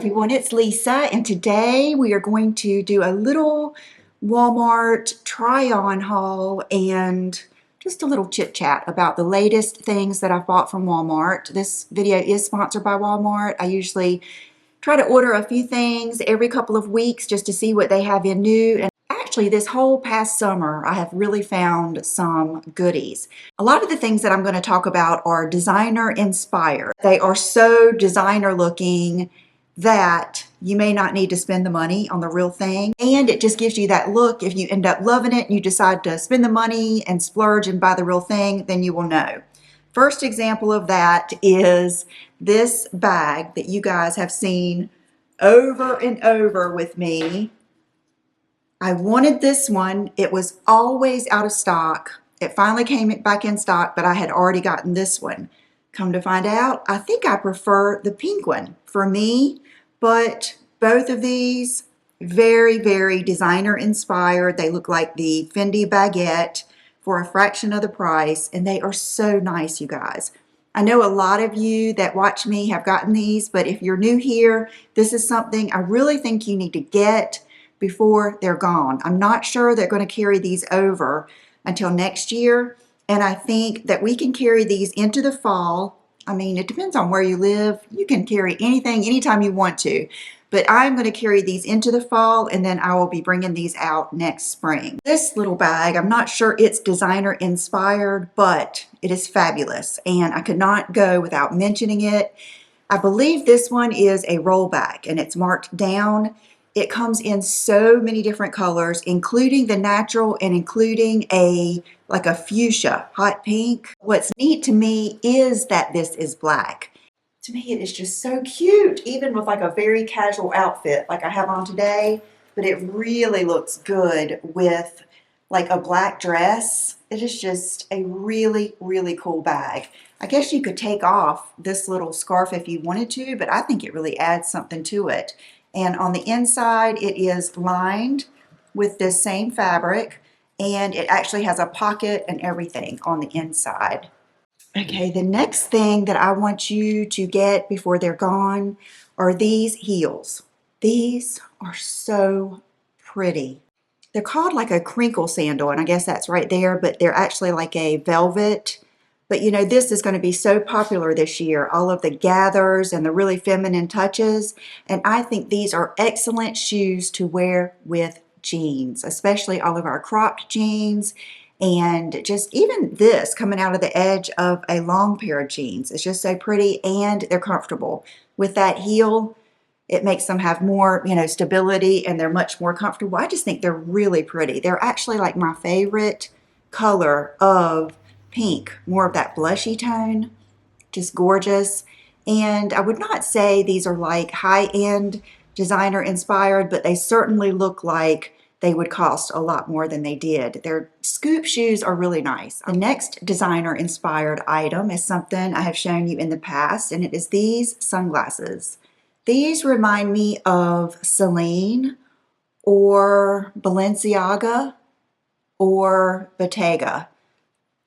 everyone, it's Lisa, and today we are going to do a little Walmart try-on haul and just a little chit-chat about the latest things that I've bought from Walmart. This video is sponsored by Walmart. I usually try to order a few things every couple of weeks just to see what they have in new. And actually, this whole past summer, I have really found some goodies. A lot of the things that I'm going to talk about are designer inspired. They are so designer looking that you may not need to spend the money on the real thing. And it just gives you that look. If you end up loving it and you decide to spend the money and splurge and buy the real thing, then you will know. First example of that is this bag that you guys have seen over and over with me. I wanted this one. It was always out of stock. It finally came back in stock, but I had already gotten this one. Come to find out, I think I prefer the pink one for me, but both of these, very, very designer inspired. They look like the Fendi Baguette for a fraction of the price, and they are so nice, you guys. I know a lot of you that watch me have gotten these, but if you're new here, this is something I really think you need to get before they're gone. I'm not sure they're going to carry these over until next year. And I think that we can carry these into the fall. I mean, it depends on where you live. You can carry anything anytime you want to. But I'm going to carry these into the fall, and then I will be bringing these out next spring. This little bag, I'm not sure it's designer inspired, but it is fabulous. And I could not go without mentioning it. I believe this one is a rollback, and it's marked down. It comes in so many different colors, including the natural and including like a fuchsia, hot pink. What's neat to me is that this is black. To me, it is just so cute, even with like a very casual outfit like I have on today, but it really looks good with like a black dress. It is just a really, really cool bag. I guess you could take off this little scarf if you wanted to, but I think it really adds something to it. And on the inside, it is lined with this same fabric, and it actually has a pocket and everything on the inside. Okay, the next thing that I want you to get before they're gone are these heels. These are so pretty. They're called like a crinkle sandal, and I guess that's right there, but they're actually like a velvet. But you know, this is going to be so popular this year, all of the gathers and the really feminine touches. And I think these are excellent shoes to wear with jeans, especially all of our cropped jeans. And just even this coming out of the edge of a long pair of jeans. It's just so pretty, and they're comfortable. With that heel, it makes them have more, you know, stability, and they're much more comfortable. I just think they're really pretty. They're actually like my favorite color of pink, more of that blushy tone, just gorgeous. And I would not say these are like high-end designer inspired, but they certainly look like they would cost a lot more than they did. Their scoop shoes are really nice. The next designer inspired item is something I have shown you in the past, and it is these sunglasses. These remind me of Celine or Balenciaga or Bottega.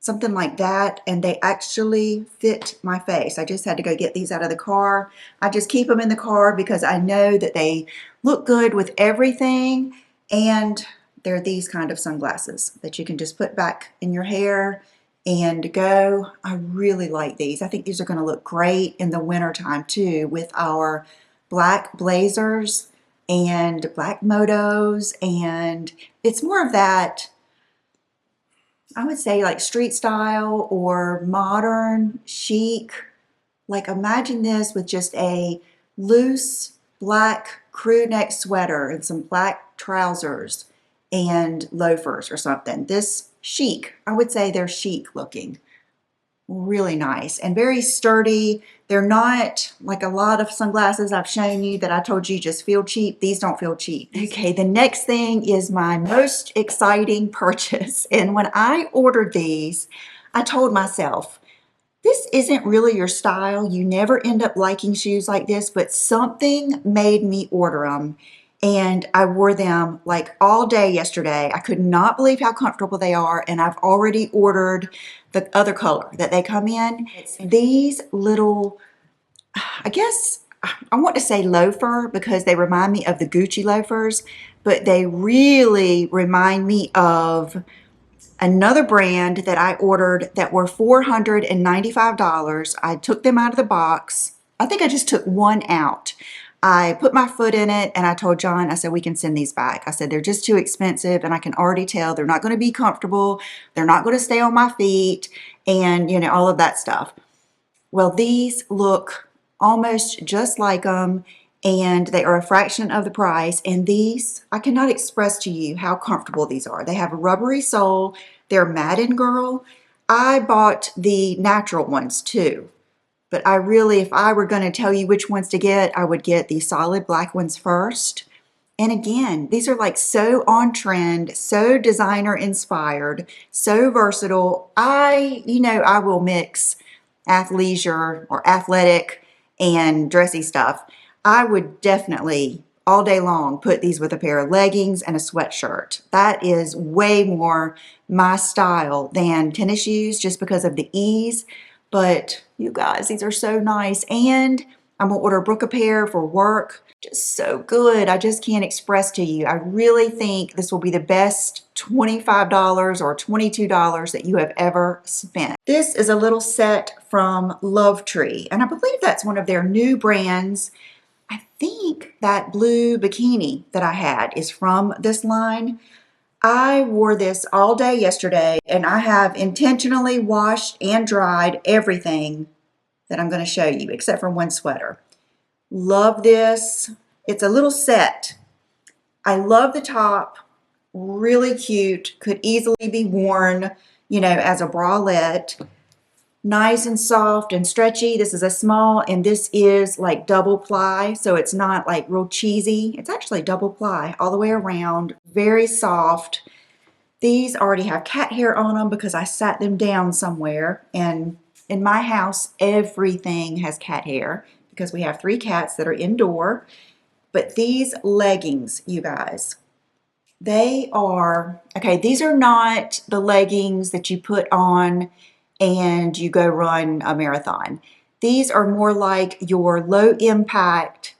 Something like that, and they actually fit my face. I just had to go get these out of the car. I just keep them in the car because I know that they look good with everything, and they're these kind of sunglasses that you can just put back in your hair and go. I really like these. I think these are going to look great in the winter time too, with our black blazers and black motos, and it's more of that, I would say, like street style or modern chic. Like imagine this with just a loose black crew neck sweater and some black trousers and loafers or something. This chic, I would say they're chic looking. Really nice and very sturdy. They're not like a lot of sunglasses I've shown you that I told you just feel cheap. These don't feel cheap. Okay, the next thing is my most exciting purchase. And when I ordered these, I told myself, this isn't really your style. You never end up liking shoes like this, but something made me order them. And I wore them like all day yesterday. I could not believe how comfortable they are. And I've already ordered the other color that they come in. It's these little, I guess I want to say loafer because they remind me of the Gucci loafers, but they really remind me of another brand that I ordered that were $495. I took them out of the box. I think I just took one out. I put my foot in it and I told John, I said, we can send these back. I said, they're just too expensive and I can already tell they're not going to be comfortable. They're not going to stay on my feet and, you know, all of that stuff. Well, these look almost just like them, and they are a fraction of the price. And these, I cannot express to you how comfortable these are. They have a rubbery sole. They're Madden Girl. I bought the natural ones too, but I really, if I were going to tell you which ones to get, I would get the solid black ones first. And again, these are like so on trend, so designer inspired, so versatile. You know, I will mix athleisure or athletic and dressy stuff. I would definitely all day long put these with a pair of leggings and a sweatshirt. That is way more my style than tennis shoes just because of the ease. But you guys, these are so nice. And I'm gonna order Brooke a pair for work. Just so good. I just can't express to you. I really think this will be the best $25 or $22 that you have ever spent. This is a little set from Lovetree, and I believe that's one of their new brands. I think that blue bikini that I had is from this line. I wore this all day yesterday, and I have intentionally washed and dried everything that I'm going to show you, except for one sweater. Love this. It's a little set. I love the top. Really cute. Could easily be worn, you know, as a bralette. Nice and soft and stretchy. This is a small, and this is like double ply, so it's not like real cheesy. It's actually double ply all the way around. Very soft. These already have cat hair on them because I sat them down somewhere, and in my house everything has cat hair because we have 3 cats that are indoor. But these leggings, you guys, they are, okay, these are not the leggings that you put on and you go run a marathon. These are more like your low impact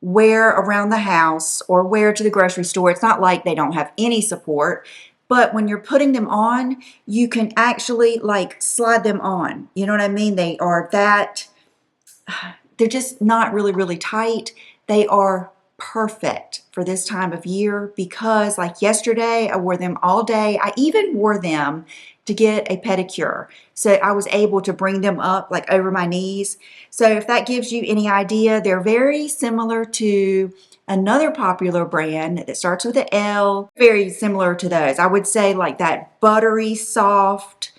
wear around the house or wear to the grocery store. It's not like they don't have any support, but when you're putting them on, you can actually like slide them on. You know what I mean? They are that, they're just not really, really tight. They are perfect for this time of year because like yesterday, I wore them all day. I even wore them to get a pedicure. So I was able to bring them up like over my knees. So if that gives you any idea, they're very similar to another popular brand that starts with an L. Very similar to those. I would say like that buttery, soft,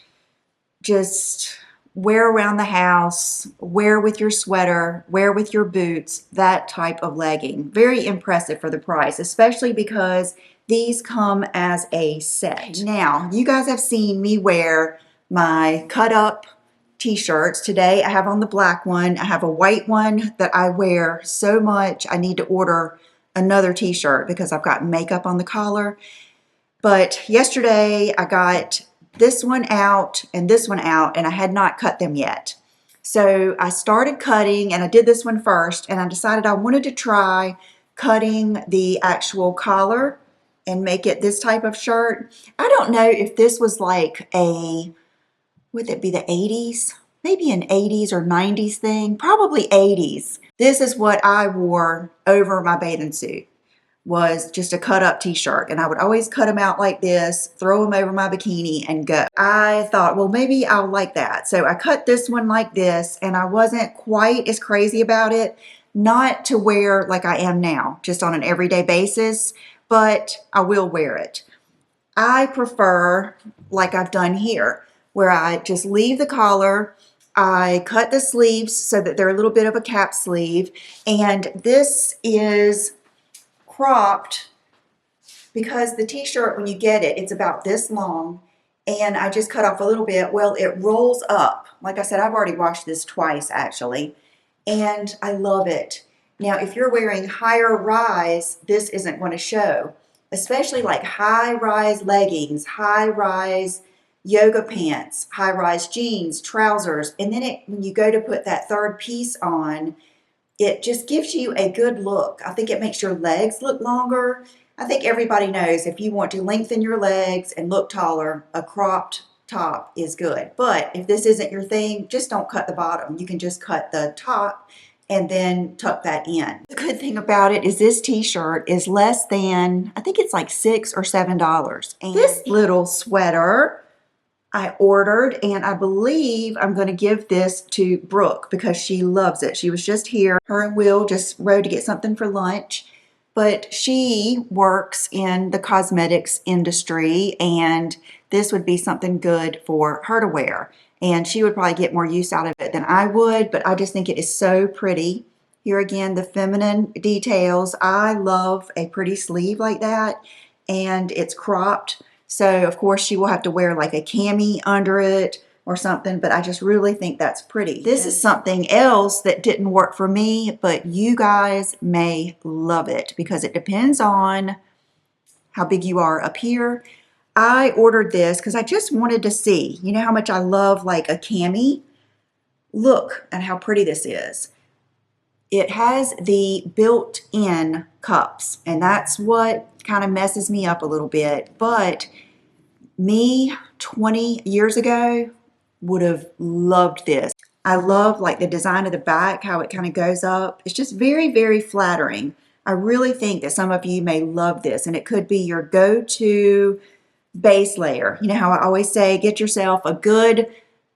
just wear around the house, wear with your sweater, wear with your boots, that type of legging. Very impressive for the price, especially because these come as a set. Now, you guys have seen me wear my cut up t-shirts. Today I have on the black one. I have a white one that I wear so much I need to order another t-shirt because I've got makeup on the collar. But yesterday I got this one out and this one out, and I had not cut them yet. So I started cutting, and I did this one first, and I decided I wanted to try cutting the actual collar and make it this type of shirt. I don't know if this was like a, would it be the 80s? Maybe an 80s or 90s thing, probably 80s. This is what I wore over my bathing suit. Was just a cut up t-shirt, and I would always cut them out like this, throw them over my bikini and go. I thought, well, maybe I'll like that. So I cut this one like this, and I wasn't quite as crazy about it. Not to wear like I am now, just on an everyday basis, but I will wear it. I prefer like I've done here, where I just leave the collar, I cut the sleeves so that they're a little bit of a cap sleeve, and this is cropped because the t-shirt, when you get it, it's about this long, and I just cut off a little bit. Well, it rolls up. Like I said, I've already washed this twice actually, and I love it. Now, if you're wearing higher rise, this isn't going to show, especially like high rise leggings, high rise yoga pants, high rise jeans, trousers, and then when you go to put that third piece on, it just gives you a good look. I think it makes your legs look longer. I think everybody knows if you want to lengthen your legs and look taller, a cropped top is good. But if this isn't your thing, just don't cut the bottom. You can just cut the top and then tuck that in. The good thing about it is this t-shirt is less than, I think it's like $6 or $7. And this little sweater I ordered, and I believe I'm going to give this to Brooke because she loves it. She was just here. Her and Will just rode to get something for lunch, but she works in the cosmetics industry, and this would be something good for her to wear. And she would probably get more use out of it than I would, but I just think it is so pretty. Here again, the feminine details. I love a pretty sleeve like that, and it's cropped. So, of course, she will have to wear like a cami under it or something, but I just really think that's pretty. This is something else that didn't work for me, but you guys may love it because it depends on how big you are up here. I ordered this because I just wanted to see, you know how much I love like a cami? Look at how pretty this is. It has the built-in cups, and that's what kind of messes me up a little bit. But me 20 years ago would have loved this. I love like the design of the back, how it kind of goes up. It's just very, very flattering. I really think that some of you may love this, and it could be your go-to base layer. You know how I always say, get yourself a good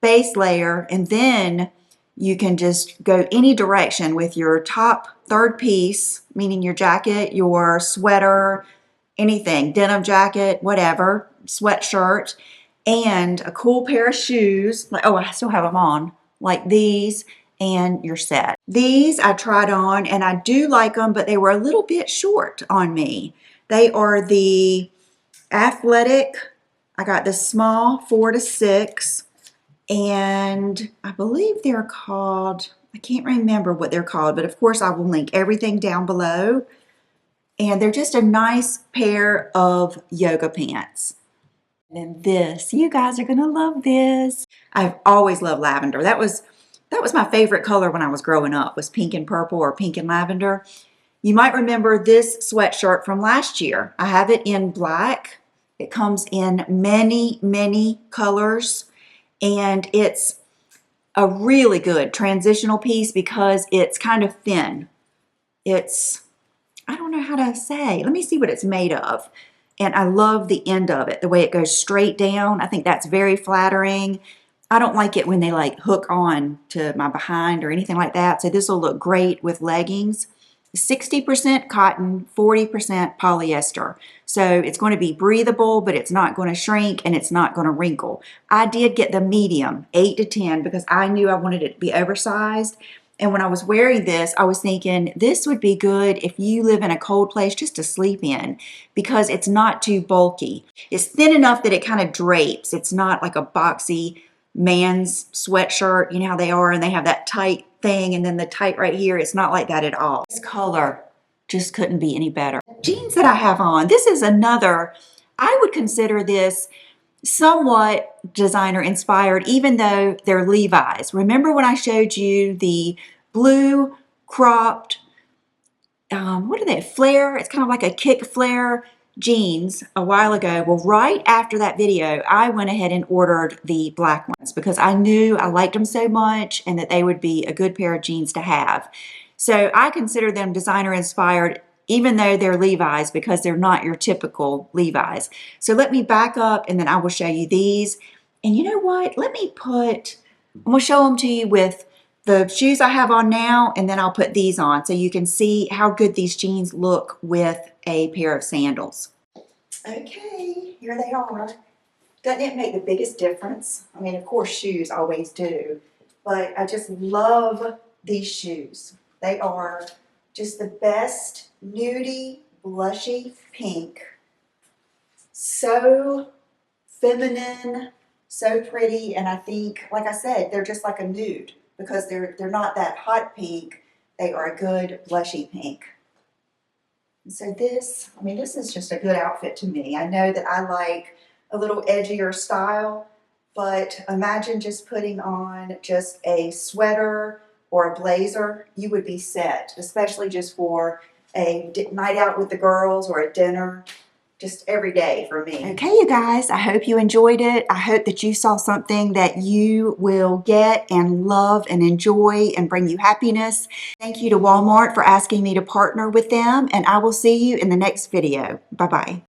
base layer, and then you can just go any direction with your top third piece, meaning your jacket, your sweater, anything, denim jacket, whatever, sweatshirt, and a cool pair of shoes. Like, oh, I still have them on, like these, and you're set. These I tried on, and I do like them, but they were a little bit short on me. They are the athletic. I got the small 4 to 6. And I believe they're called, I can't remember what they're called, but of course I will link everything down below. And they're just a nice pair of yoga pants. And then this, you guys are gonna love this. I've always loved lavender. That was my favorite color when I was growing up, was pink and purple or pink and lavender. You might remember this sweatshirt from last year. I have it in black. It comes in many, many colors. And it's a really good transitional piece because it's kind of thin. It's, I don't know how to say. Let me see what it's made of. And I love the end of it, the way it goes straight down. I think that's very flattering. I don't like it when they like hook on to my behind or anything like that. So this will look great with leggings. 60% cotton, 40% polyester. So it's going to be breathable, but it's not going to shrink and it's not going to wrinkle. I did get the medium, 8 to 10, because I knew I wanted it to be oversized. And when I was wearing this, I was thinking this would be good if you live in a cold place just to sleep in, because it's not too bulky. It's thin enough that it kind of drapes. It's not like a boxy man's sweatshirt. You know how they are, and they have that tight thing and then the tight right here. It's not like that at all. This color just couldn't be any better. Jeans that I have on, this is another, I would consider this somewhat designer inspired, even though they're Levi's. Remember when I showed you the blue cropped, what are they, flare? It's kind of like a kick flare jeans a while ago. Well, right after that video, I went ahead and ordered the black ones because I knew I liked them so much and that they would be a good pair of jeans to have. So I consider them designer inspired, even though they're Levi's, because they're not your typical Levi's. So let me back up and then I will show you these. And you know what? Let me put, I'm going to show them to you with the shoes I have on now, and then I'll put these on so you can see how good these jeans look with a pair of sandals. Okay, here they are. Doesn't it make the biggest difference? I mean, of course, shoes always do, but I just love these shoes. They are just the best nudie, blushy pink. So feminine, so pretty, and I think, like I said, they're just like a nude because they're not that hot pink. They are a good blushy pink. And so this, I mean, this is just a good outfit to me. I know that I like a little edgier style, but imagine just putting on just a sweater or a blazer, you would be set, especially just for a night out with the girls or a dinner. Just every day for me. Okay, you guys, I hope you enjoyed it. I hope that you saw something that you will get and love and enjoy and bring you happiness. Thank you to Walmart for asking me to partner with them, and I will see you in the next video. Bye-bye.